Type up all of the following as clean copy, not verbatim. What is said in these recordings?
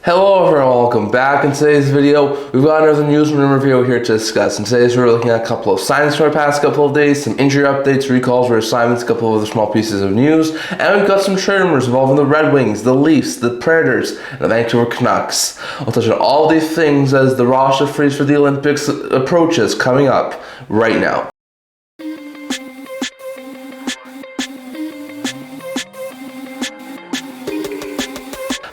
Hello everyone, welcome back. In today's video, we've got another news and rumor video here to discuss. In today's we're looking at a couple of signings for the past couple of days, some injury updates, recalls, reassignments, a couple of other small pieces of news, and we've got some trade rumors involving the Red Wings, the Leafs, the Predators, and the Vancouver Canucks. I'll touch on all these things as the roster freeze for the Olympics approaches coming up right now.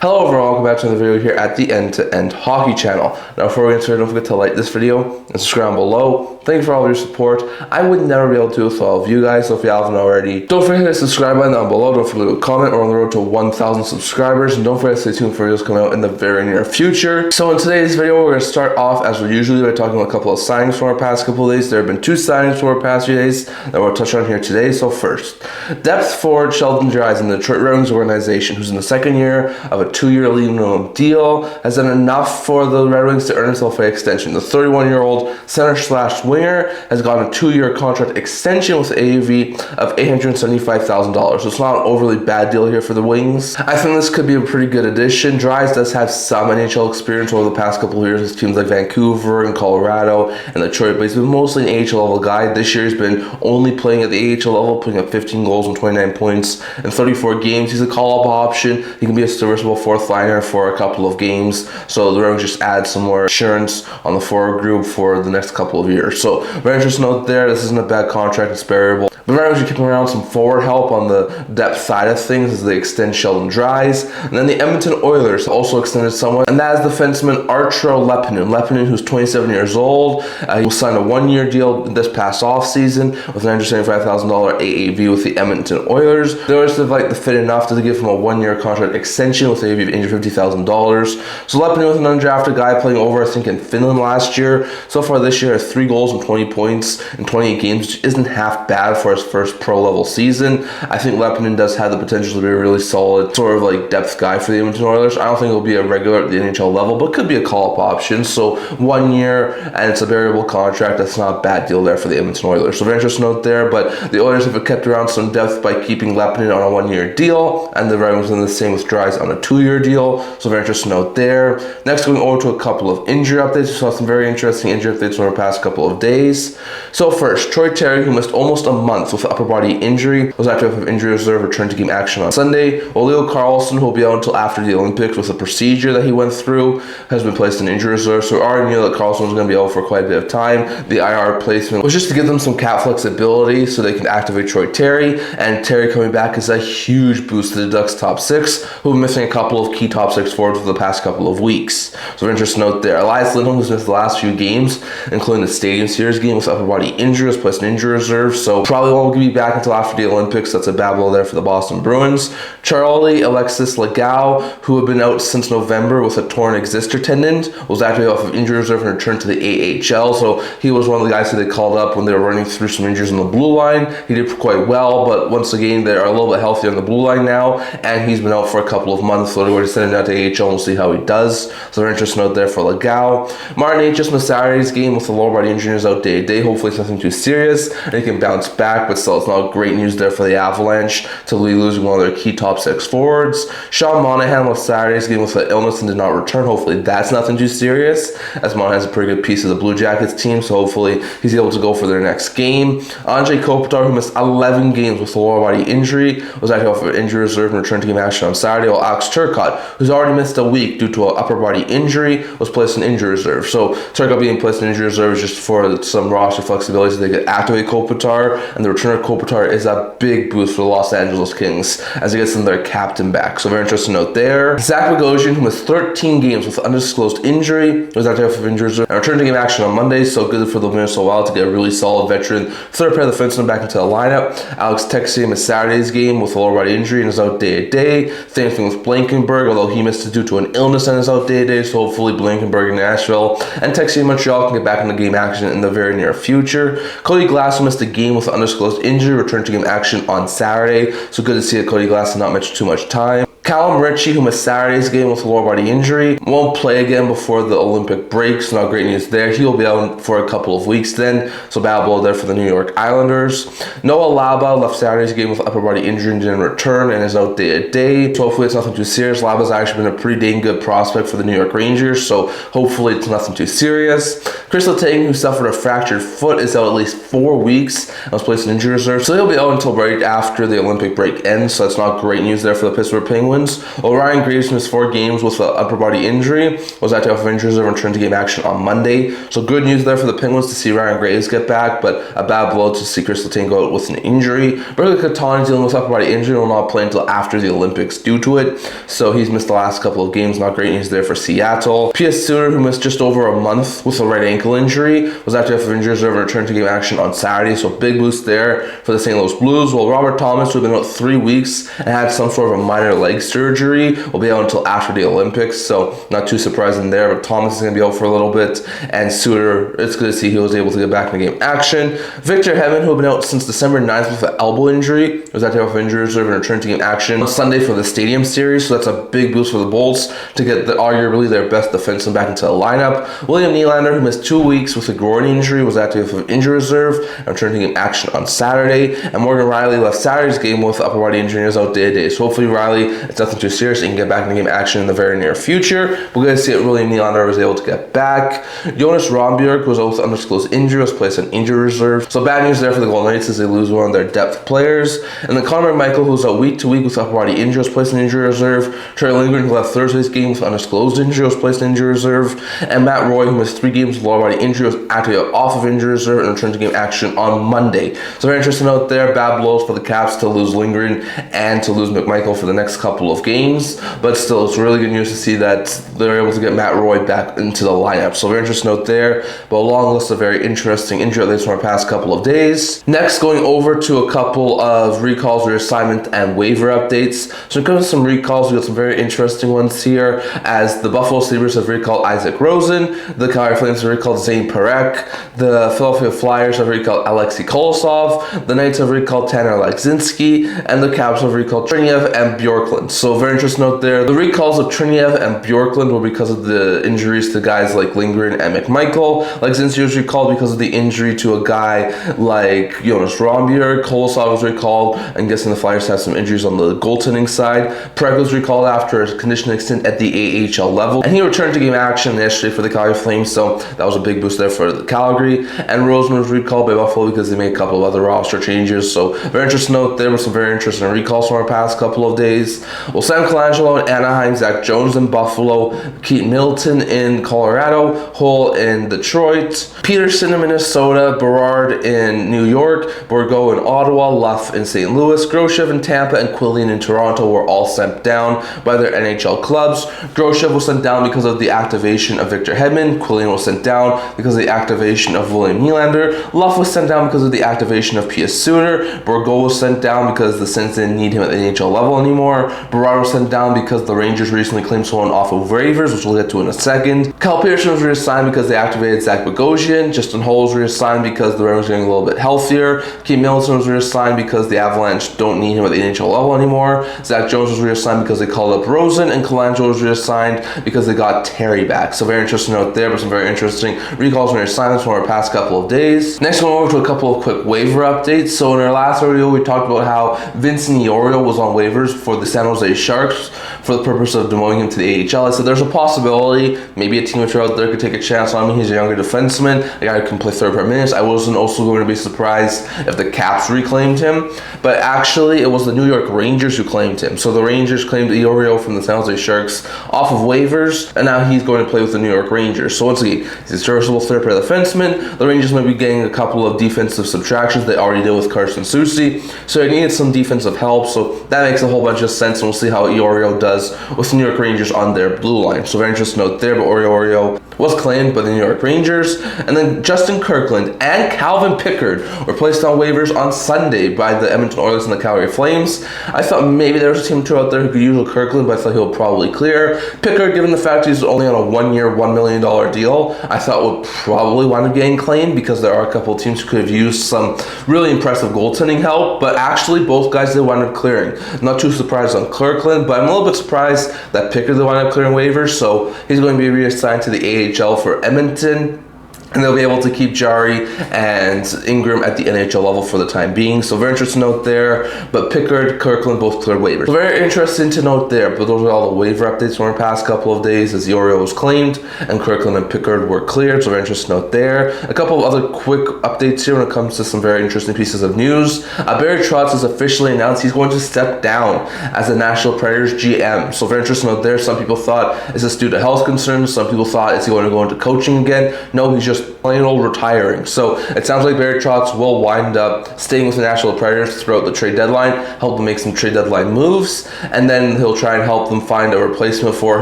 Hello everyone, welcome back to another video here at the End-to-End Hockey channel. Now before we get started, don't forget to like this video and subscribe below. Thank you for all of your support. I would never be able to do this for all of you guys, so if you haven't already, don't forget to hit the subscribe button down below. Don't forget to leave a comment. We're on the road to 1,000 subscribers, and don't forget to stay tuned for videos coming out in the very near future. So in today's video, we're going to start off as we usually by talking about a couple of signings from our past couple of days. There have been two signings from our past few days that we'll touch on here today. So first, depth forward Sheldon Dries in the Trade Rumours organization, who's in the second year of a 2-year league minimum deal, has done enough for the Red Wings to earn himself an extension. The 31-year-old center/winger has got a 2-year contract extension with AAV of $875,000. So it's not an overly bad deal here for the Wings. I think this could be a pretty good addition. Dries does have some NHL experience over the past couple of years with teams like Vancouver and Colorado and Detroit, but he's been mostly an AHL level guy. This year he's been only playing at the AHL level, putting up 15 goals and 29 points in 34 games. He's a call-up option. He can be a serviceable fourth liner for a couple of games. So the Red just add some more insurance on the forward group for the next couple of years. So very interesting note there. This isn't a bad contract. It's variable. But Red Wings are keeping around some forward help on the depth side of things as they extend Sheldon Dries. And then the Edmonton Oilers also extended someone, and that is defenseman Iorio and Leppanen. Leppanen, who's 27 years old. He will sign a 1-year deal this past offseason with an $175,000 AAV with the Edmonton Oilers. The Oilers have liked the fit enough to give him a 1-year contract extension with an AAV of $850,000. So Leppanen was an undrafted guy playing over, I think, in Finland last year. So far this year has 3 goals and 20 points in 28 games, which isn't half bad for his first pro level season. I think Leppanen does have the potential to be a really solid sort of like depth guy for the Edmonton Oilers. I don't think he'll be a regular at the NHL level, but could be a call-up option. So 1 year, and it's a variable contract. That's not a bad deal there for the Edmonton Oilers. So very interesting note there, but the Oilers have kept around some depth by keeping Leppanen on a 1-year deal, and the Red Wings done the same with Dries on a 2-year deal. So very interesting note there. Next, going over to a couple of injury updates. We saw some very interesting injury updates over the past couple of days. So first, Troy Terry, who missed almost a month with upper body injury, was active of injury reserve, returned to game action on Sunday. Leo Carlson, who will be out until after the Olympics with a procedure that he went through, has been placed in injury reserve. So we already knew that Carlson was going to be out for quite a bit of time. The IR placement was just to give them some cap flexibility so they can activate Troy Terry. And Terry coming back is a huge boost to the Ducks' top 6, who have been missing a couple of key top 6 forwards for the past couple of weeks. So interesting note there. Elias Lindholm, who's missed the last few games, including the Stadium Series game with upper body injury, was placed in injury reserve. So probably won't be back until after the Olympics. That's a bad blow there for the Boston Bruins. Charlie Alexis Legao, who had been out since November with a torn existor tendon, was activated off of injury reserve and returned to the AHL. So he was one of the guys who they called up when they were running through some injuries on the blue line. He did quite well, but once again, they are a little bit healthier on the blue line now, and he's been out for a couple of months. So they're going to send him out to AHL and we'll see how he does. So very interesting note there for Legao. Martin H. just missed Saturday's game with the lower body injury is out day to day. Hopefully it's nothing too serious and he can bounce back, but still it's not great news there for the Avalanche to be losing one of their key top 6 forwards. Sean Monahan left Saturday's game with an illness and did not return. Hopefully that's nothing too serious, as Monahan's a pretty good piece of the Blue Jackets team, so hopefully he's able to go for their next game. Andrei Kopitar, who missed 11 games with a lower body injury, was actually off of injury reserve and returned to game action on Saturday, while Alex Turcotte, who's already missed a week due to an upper body injury, was placed in injury reserve. So Turcotte being placed in injury reserve is just for some roster flexibility so they could activate Kopitar, and the return of Kopitar is a big boost for the Los Angeles Kings as he gets them their captain back. So very interesting note there. Zach Bogosian, who missed 13 games with undisclosed injury, was active off of injury reserve and returned to game action on Monday. So good for the Minnesota Wild to get a really solid veteran third pair of defensemen back into the lineup. Alex Texier missed Saturday's game with a lower body injury and is out day to day. Same thing with Blankenberg, although he missed it due to an illness and is out day to day. So hopefully Blankenberg in Nashville and Texier in Montreal can get back into game action in the very near future. Cody Glass missed a game with an undisclosed injury, returned to game action on Saturday. So good to see that Cody Glass did not miss too much time. Callum Ritchie, who missed Saturday's game with a lower body injury, won't play again before the Olympic break, so not great news there. He will be out for a couple of weeks then, so bad blow there for the New York Islanders. Noah Laba left Saturday's game with upper body injury and didn't return and is out day to day, so hopefully it's nothing too serious. Laba's actually been a pretty dang good prospect for the New York Rangers, so hopefully it's nothing too serious. Chris Letang, who suffered a fractured foot, is out at least 4 weeks and was placed in injury reserve, so he'll be out until right after the Olympic break ends, so that's not great news there for the Pittsburgh Penguins. Well, Ryan Graves missed 4 games with an upper body injury, was active off of injury reserve and returned to game action on Monday, so good news there for the Penguins to see Ryan Graves get back, but a bad blow to see Chris Letang go out with an injury. Berkeley Catani dealing with upper body injury, will not play until after the Olympics due to it, so he's missed the last couple of games, not great news there for Seattle. P.S. Suter, who missed just over a month with a right ankle injury, was active off of injury reserve and returned to game action on Saturday, so big boost there for the St. Louis Blues. While Robert Thomas, who had been out 3 weeks and had some sort of a minor leg surgery, will be out until after the Olympics, so not too surprising there, but Thomas is going to be out for a little bit, and Suter, it's good to see he was able to get back in game action. Victor Hedman, who had been out since December 9th with an elbow injury, was active off injury reserve and returned to game action on Sunday for the Stadium Series, so that's a big boost for the Bolts to get arguably their best defenseman back into the lineup. William Nylander, who missed 2 weeks with a groin injury, was active off injury reserve and returned to game action on Saturday, and Morgan Riley left Saturday's game with upper body injury and is out day to day, so hopefully Riley, it's nothing too serious and can get back in game action in the very near future. We're going to see it. William Nylander was able to get back. Jonas Rondbjerg, who was out with undisclosed injury, was placed on injury reserve, so bad news there for the Golden Knights as they lose one of their depth players. And then Connor McMichael, who was out week to week with upper body injury, was placed in injury reserve. Trey Lindgren, who left Thursday's game with undisclosed injury, was placed in injury reserve. And Matt Roy, who missed 3 games with lower body injury, was activated off of injury reserve and returned to game action on Monday. So very interesting out there. Bad blows for the Caps to lose Lindgren and to lose McMichael for the next couple of games, but still, it's really good news to see that they're able to get Matt Roy back into the lineup. So very interesting out there, but a long list of very interesting injury updates from our past couple of days. Next, going over to a couple of recalls, reassignment, and waiver updates. So because of some recalls, we got some very interesting ones here, as the Buffalo Sabres have recalled Isaac Rosen, the Calgary Flames have recalled Zane Parekh, the Philadelphia Flyers have recalled Alexei Kolosov, the Knights have recalled Tanner Legzinski, and the Caps have recalled Triniev and Bjorklund. So very interesting note there. The recalls of Triniev and Bjorklund were because of the injuries to guys like Lindgren and McMichael. Legzinski was recalled because of the injury to a guy like Jonas Rondbjerg. Kolosov was recalled. I'm guessing the Flyers have some injuries on the goaltending side. Parekh was recalled after a conditioning stint at the AHL level, and he returned to game action yesterday for the Calgary Flames, so that was a big boost there for the Calgary. And Rosen was recalled by Buffalo because they made a couple of other roster changes, so very interesting note. There were some very interesting recalls from our past couple of days. Well, Sam Colangelo in Anaheim, Zach Jones in Buffalo, Keaton Middleton in Colorado, Hull in Detroit, Peterson in Minnesota, Berard in New York, Bourgault in Ottawa, Luff in St. Louis, Groshev in Tampa, and Quillian in Toronto were all sent down by their NHL clubs. Groshev was sent down because of the activation of Victor Hedman. Quillian was sent down because of the activation of William Nylander. Luff was sent down because of the activation of P.S. Suter. Bourgault was sent down because the Sens didn't need him at the NHL level anymore. Berard was sent down because the Rangers recently claimed someone off of waivers, which we'll get to in a second. Cal Peterson was reassigned because they activated Zach Bogosian. Justin Hull was reassigned because the Rangers were getting a little bit healthier. Keith Middleton was reassigned because the Avalanche don't need him at the NHL level anymore. Zach Jones was reassigned because they called up Rosen, and Colangelo was reassigned because they got Terry back. So very interesting note there, but some very interesting recalls and reassignments from our past couple of days. Next, going over to a couple of quick waiver updates. So in our last video, we talked about how Vincent Iorio was on waivers for the San Jose Sharks for the purpose of demoting him to the AHL. I said there's a possibility, maybe a team out there could take a chance on him. He's a younger defenseman, a guy who can play 30 minutes. I wasn't also going to be surprised if the Caps reclaimed him, but actually it was the New York Rangers who claimed him. So the Rangers claimed Iorio from the San Jose Sharks off of waivers, and now he's going to play with the New York Rangers. So once again, he's a serviceable third-pair defenseman. The Rangers might be getting a couple of defensive subtractions they already did with Carson Soucy, so they needed some defensive help, so that makes a whole bunch of sense, and we'll see how Iorio does with the New York Rangers on their blue line. So very interesting note there, but Iorio was claimed by the New York Rangers. And then Justin Kirkland and Calvin Pickard were placed on waivers on Sunday by the Edmonton Oilers and the Calgary Flames. I thought maybe there was a team or two out there who could use a Kirkland, but I thought he'll probably clear. Pickard, given the fact he's only on a 1-year, $1 million deal, I thought would probably wind up getting claimed because there are a couple of teams who could have used some really impressive goaltending help, but actually both guys did wind up clearing. Not too surprised on Kirkland, but I'm a little bit surprised that Pickard did wind up clearing waivers, so he's going to be reassigned to the AHL for Edmonton. And they'll be able to keep Jari and Ingram at the NHL level for the time being. So very interesting note there. But Pickard, Kirkland both cleared waivers. So very interesting to note there. But those are all the waiver updates from the past couple of days as Iorio was claimed and Kirkland and Pickard were cleared. So very interesting note there. A couple of other quick updates here when it comes to some very interesting pieces of news. Barry Trotz has officially announced he's going to step down as the Nashville Predators GM. So very interesting note there. Some people thought, is this due to health concerns? Some people thought, is he going to go into coaching again? No, he's just plain old retiring. So it sounds like Barry Trotz will wind up staying with the Nashville Predators throughout the trade deadline, help them make some trade deadline moves, and then he'll try and help them find a replacement for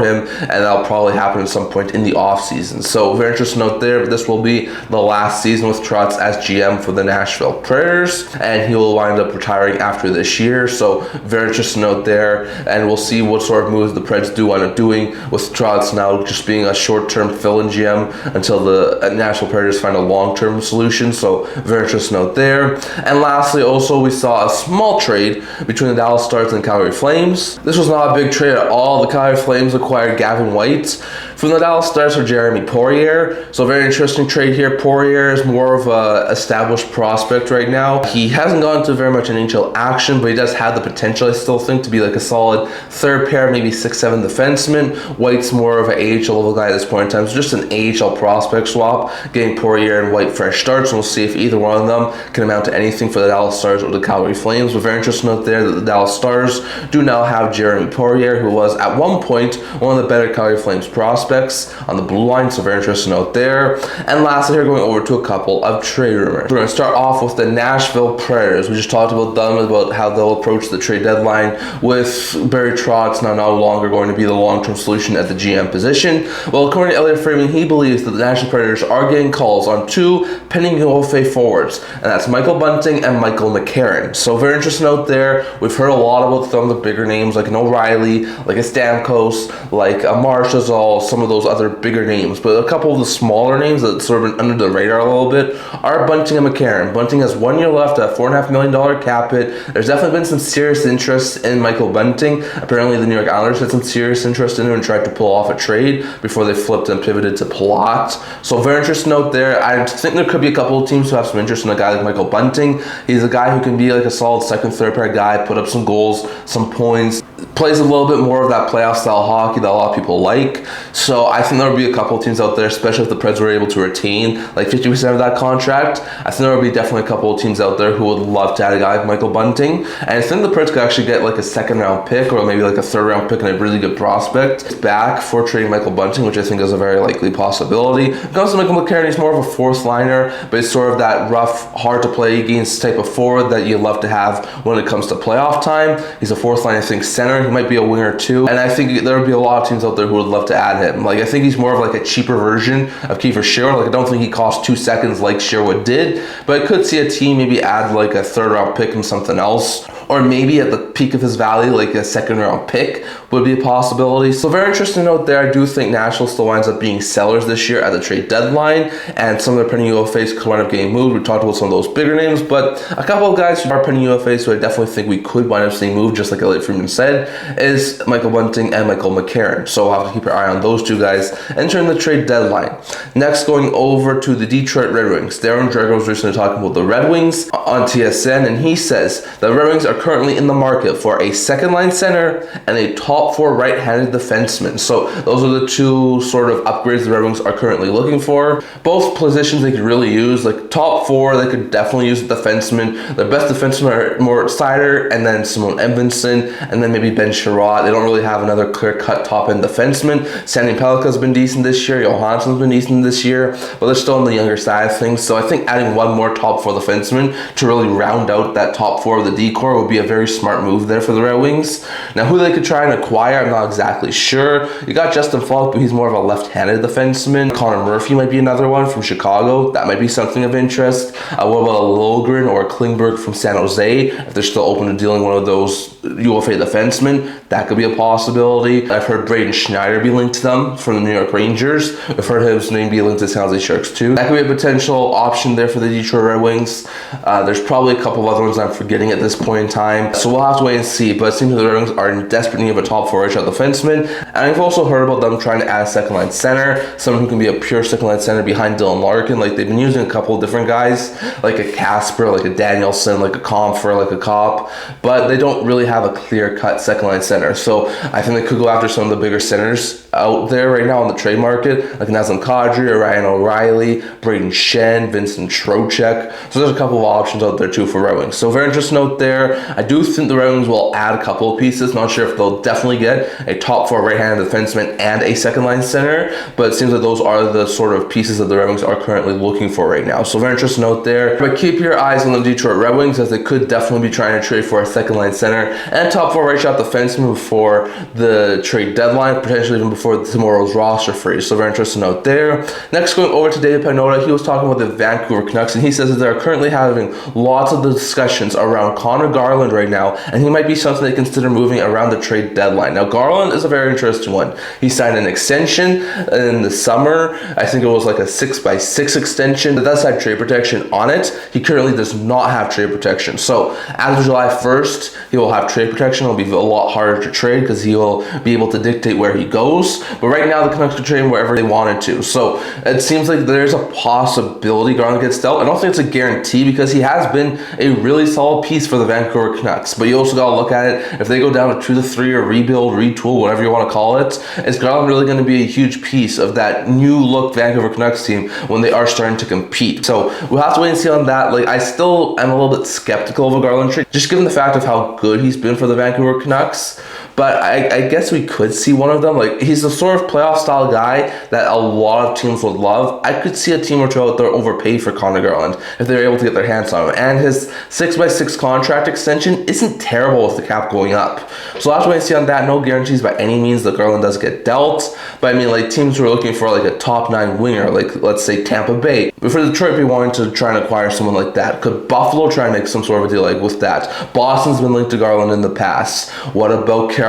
him, and that'll probably happen at some point in the offseason. So very interesting note there, but this will be the last season with Trotz as GM for the Nashville Predators, and he will wind up retiring after this year. So very interesting note there, and we'll see what sort of moves the Preds do wind up doing with Trotz now just being a short-term fill-in GM until the Nashville Predators find a long-term solution. So very interesting note there. And lastly, also we saw a small trade between the Dallas Stars and the Calgary Flames. This was not a big trade at all. The Calgary Flames acquired Gavin White from the Dallas Stars for Jeremy Poirier. So very interesting trade here. Poirier is more of a established prospect right now. He hasn't gone to very much NHL action, but he does have the potential, I still think, to be like a solid third pair, maybe 6-7 defenseman. White's more of an AHL level guy at this point in time. So just an AHL prospect swap, getting Poirier and White fresh starts, and we'll see if either one of them can amount to anything for the Dallas Stars or the Calgary Flames. But very interesting note there that the Dallas Stars do now have Jeremy Poirier, who was at one point one of the better Calgary Flames prospects on the blue line. So very interesting note there. And lastly, here going over to a couple of trade rumors. We're going to start off with the Nashville Predators. We just talked about them, about how they'll approach the trade deadline with Barry Trotz now no longer going to be the long-term solution at the GM position. Well, according to Elliot Friedman, he believes that the Nashville Predators are getting calls on two pending UFA forwards, and that's Michael Bunting and Michael McCarron. So very interesting note there. We've heard a lot about some of the bigger names like an O'Reilly, like a Stamkos, like a Marchazal, some of those other bigger names. But a couple of the smaller names that sort of been under the radar a little bit are Bunting and McCarron. Bunting has 1 year left at a $4.5 million cap hit. There's definitely been some serious interest in Michael Bunting. Apparently the New York Islanders had some serious interest in him and tried to pull off a trade before they flipped and pivoted to Palat. So very interesting note there. I think there could be a couple of teams who have some interest in a guy like Michael Bunting. He's a guy who can be like a solid second, third pair guy, put up some goals, some points, plays a little bit more of that playoff style hockey that a lot of people like. So I think there will be a couple of teams out there, especially if the Preds were able to retain like 50% of that contract. I think there will be definitely a couple of teams out there who would love to add a guy like Michael Bunting. And I think the Preds could actually get like a second round pick or maybe like a third round pick and a really good prospect back for trading Michael Bunting, which I think is a very likely possibility. When it comes to Michael McCarron, he's more of a fourth liner, but it's sort of that rough, hard to play against type of forward that you love to have when it comes to playoff time. He's a fourth line, I think, center. He might be a winger too. And I think there would be a lot of teams out there who would love to add him. Like, I think he's more of like a cheaper version of Kiefer Sherwood. Like, I don't think he costs 2 seconds like Sherwood did, but I could see a team maybe add like a third round pick and something else, or maybe at the peak of his value, like a second round pick would be a possibility. So very interesting note there. I do think Nashville still winds up being sellers this year at the trade deadline, and some of their pending UFAs could wind up getting moved. We talked about some of those bigger names, but a couple of guys who are pending UFAs who I definitely think we could wind up seeing moved, just like Elliot Friedman said, is Michael Bunting and Michael McCarron. So we'll have to keep our eye on those two guys entering the trade deadline. Next, going over to the Detroit Red Wings. Darren Dreger was recently talking about the Red Wings on TSN, and he says the Red Wings are currently in the market for a second line center and a top 4 right-handed defenseman. So those are the two sort of upgrades the Red Wings are currently looking for. Both positions they could really use. Like top 4, they could definitely use a defenseman. Their best defensemen are Moritz Seider and then Simon Edvinsson and then maybe Ben Sherratt. They don't really have another clear-cut top-end defenseman. Sandy Pellikka's been decent this year. Johansson's been decent this year, but they're still on the younger side of things. So I think adding one more top 4 defenseman to really round out that top 4 of the D-core would be a very smart move move there for the Red Wings. Now, who they could try and acquire, I'm not exactly sure. You got Justin Falk, but he's more of a left-handed defenseman. Connor Murphy might be another one from Chicago. That might be something of interest. What about a Logren or a Klingberg from San Jose? If they're still open to dealing one of those UFA defensemen, that could be a possibility. I've heard Braden Schneider be linked to them from the New York Rangers. I've heard his name be linked to San Jose Sharks too. That could be a potential option there for the Detroit Red Wings. There's probably a couple of other ones I'm forgetting at this point in time, so we'll have to wait and see. But it seems like the Red Wings are in desperate need of a top 4 right-shot defenseman, and I've also heard about them trying to add a second-line center, someone who can be a pure second-line center behind Dylan Larkin. Like, they've been using a couple of different guys, like a Casper, like a Danielson, like a Comfer, like a Kopp, but they don't really have a clear-cut second-line center. So I think they could go after some of the bigger centers out there right now on the trade market, like Nazem Kadri, Ryan O'Reilly, Braden Shen, Vincent Trocheck. So there's a couple of options out there too for Red Wings. So very interesting note there. I do think the Red Wings will add a couple of pieces. Not sure if they'll definitely get a top 4 right-handed defenseman and a second-line center, but it seems like those are the sort of pieces that the Red Wings are currently looking for right now. So very interesting note there. But keep your eyes on the Detroit Red Wings, as they could definitely be trying to trade for a second-line center and top 4 right-shot defenseman before the trade deadline, potentially even before tomorrow's roster freeze. So very interesting note there. Next, going over to David Pagnotta, he was talking about the Vancouver Canucks, and he says that they're currently having lots of discussions around Connor Garland right now, and he might be something they consider moving around the trade deadline. Now, Garland is a very interesting one. He signed an extension in the summer. I think it was like a 6x6 extension that does have trade protection on it. He currently does not have trade protection. So as of July 1st, he will have trade protection. It'll be a lot harder to trade because he will be able to dictate where he goes. But right now, the Canucks can trade him wherever they wanted to. So it seems like there's a possibility Garland gets dealt. I don't think it's a guarantee because he has been a really solid piece for the Vancouver Canucks. But you also got to look at it. If they go down to 2-3 or rebuild, retool, whatever you want to call it, is Garland really going to be a huge piece of that new look Vancouver Canucks team when they are starting to compete? So we'll have to wait and see on that. Like, I still am a little bit skeptical of a Garland trade, just given the fact of how good he's been for the Vancouver Canucks. But I guess we could see one of them. Like, he's the sort of playoff style guy that a lot of teams would love. I could see a team or two out there overpay for Connor Garland if they're able to get their hands on him. And his 6x6 contract extension isn't terrible with the cap going up. So I'll have to wait and see on that. No guarantees by any means that Garland does get dealt. But I mean, like, teams who are looking for like a top 9 winger, like let's say Tampa Bay. But for Detroit be wanting to try and acquire someone like that, could Buffalo try and make some sort of a deal like with that? Boston's been linked to Garland in the past. What about Carolina?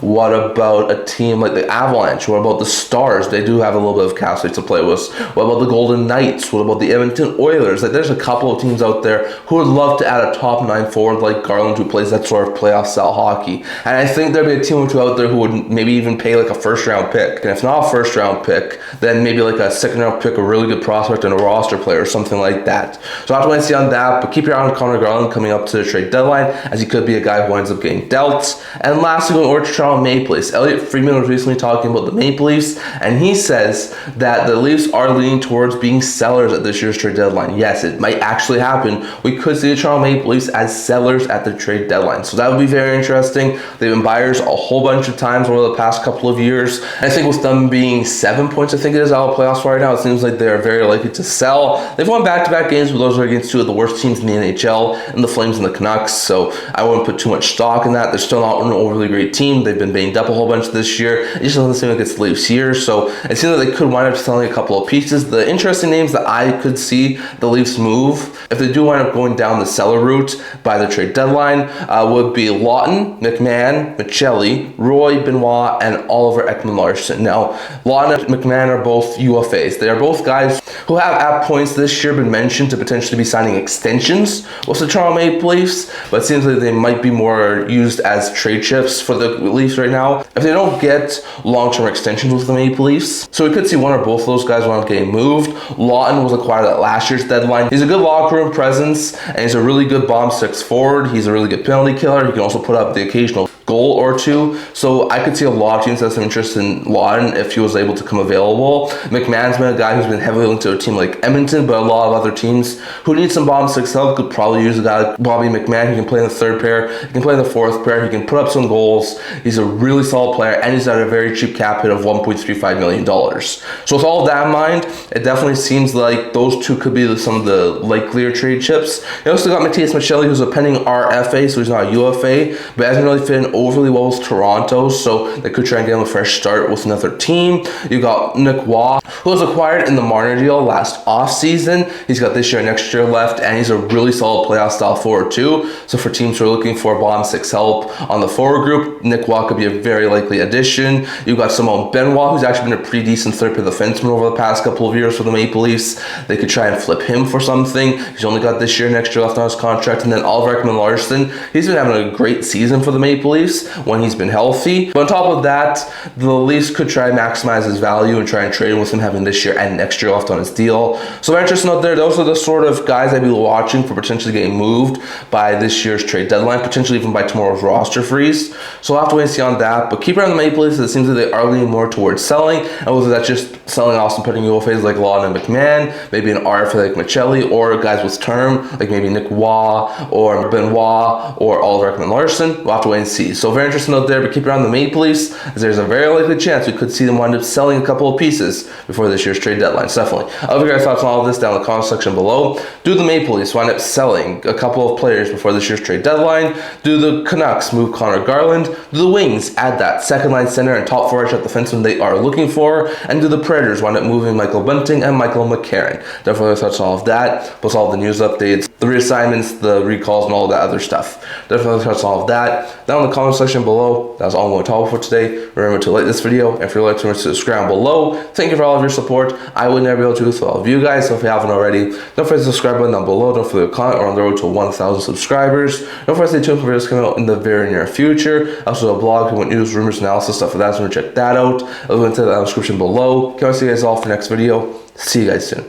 What about a team like the Avalanche? What about the Stars? They do have a little bit of cap space to play with. What about the Golden Knights? What about the Edmonton Oilers? Like, there's a couple of teams out there who would love to add a top 9 forward like Garland who plays that sort of playoff style hockey. And I think there'd be a team or two out there who would maybe even pay like a first round pick. And if not a first round pick, then maybe like a second round pick, a really good prospect and a roster player or something like that. So I'll have to wait and see on that. But keep your eye on Connor Garland coming up to the trade deadline, as he could be a guy who ends up getting dealt. And lastly, going over to Toronto Maple Leafs. Elliot Friedman was recently talking about the Maple Leafs, and he says that the Leafs are leaning towards being sellers at this year's trade deadline. Yes, it might actually happen. We could see the Toronto Maple Leafs as sellers at the trade deadline. So that would be very interesting. They've been buyers a whole bunch of times over the past couple of years. I think with them being 7 points, I think it is, out of playoffs right now, it seems like they're very likely to sell. They've won back-to-back games, but those are against two of the worst teams in the NHL, and the Flames and the Canucks. So I wouldn't put too much stock in that. They're still not an overly great team. They've been banged up a whole bunch this year. It just doesn't seem like it's the Leafs here. So it seems like they could wind up selling a couple of pieces. The interesting names that I could see the Leafs move, if they do wind up going down the seller route by the trade deadline, would be Laughton, McMann, Michelli, Roy, Benoit, and Oliver Ekman-Larsson. Now, Laughton and McMann are both UFAs. They are both guys who have at points this year been mentioned to potentially be signing extensions with the Toronto Maple Leafs, but it seems like they might be more used as trade chips for the Leafs right now if they don't get long-term extensions with the Maple Leafs. So we could see one or both of those guys wind up getting moved. Laughton was acquired at last year's deadline. He's a good locker room presence, and he's a really good bomb six forward. He's a really good penalty killer. He can also put up the occasional goal goal or two. So I could see a lot of teams that have some interest in Laughton if he was able to come available. McMann's been a guy who's been heavily linked to a team like Edmonton, but a lot of other teams who need some bottom six help could probably use a guy like Bobby McMann. He can play in the third pair, he can play in the fourth pair, he can put up some goals. He's a really solid player, and he's at a very cheap cap hit of $1.35 million. So with all of that in mind, it definitely seems like those two could be some of the likelier trade chips. You also got Necas and McMichael, who's a pending RFA, so he's not a UFA, but hasn't really fit in overly well with Toronto, so they could try and get him a fresh start with another team. You got Nick Waugh, who was acquired in the Marner deal last offseason. He's got this year and next year left, and he's a really solid playoff style forward too. So for teams who are looking for bottom six help on the forward group, Nick Waugh could be a very likely addition. You got Simone Benoit, who's actually been a pretty decent third pair defenseman over the past couple of years for the Maple Leafs. They could try and flip him for something. He's only got this year, next year left on his contract. And then Oliver Ekman-Larsson, he's been having a great season for the Maple Leafs when he's been healthy. But on top of that, the Leafs could try and maximize his value and try and trade him with him having this year and next year left on his deal. So very interesting out there. Those are the sort of guys I'd be watching for potentially getting moved by this year's trade deadline, potentially even by tomorrow's roster freeze. So we'll have to wait and see on that. But keep around the Maple Leafs, it seems like they are leaning more towards selling, and whether that's just selling off some pending UFAs like Laughton and McMann, maybe an RFA like McMichael, or guys with term like maybe Nick Waugh or Benoit or Oliver Ekman-Larsson. We'll have to wait and see. So very interesting out there, but keep around the Maple Leafs, as there's a very likely chance we could see them wind up selling a couple of pieces before this year's trade deadline. So definitely. I'll leave your guys' thoughts on all of this down in the comment section below. Do the Maple Leafs wind up selling a couple of players before this year's trade deadline? Do the Canucks move Connor Garland? Do the Wings add that second line center and top four shot defenseman they are looking for? And do the Predators wind up moving Michael Bunting and Michael McCarron? Definitely touch on all of that, plus all the news updates, the reassignments, the recalls, and all that other stuff. Definitely touch on all of that down in the comment section below. That's all I'm going to talk about for today. Remember to like this video, and if you're like to subscribe below. Thank you for all of your support. I would never be able to do this for all of you guys, so if you haven't already, don't forget to subscribe button down below. Don't forget to comment. We're on the road to 1,000 subscribers. Don't forget to stay tuned for videos coming out in the very near future. Also a blog, if you want news, rumors, analysis, stuff like that, so check that out. I'll link to that in the description below. Can't wait to see you guys all for the next video. See you guys soon.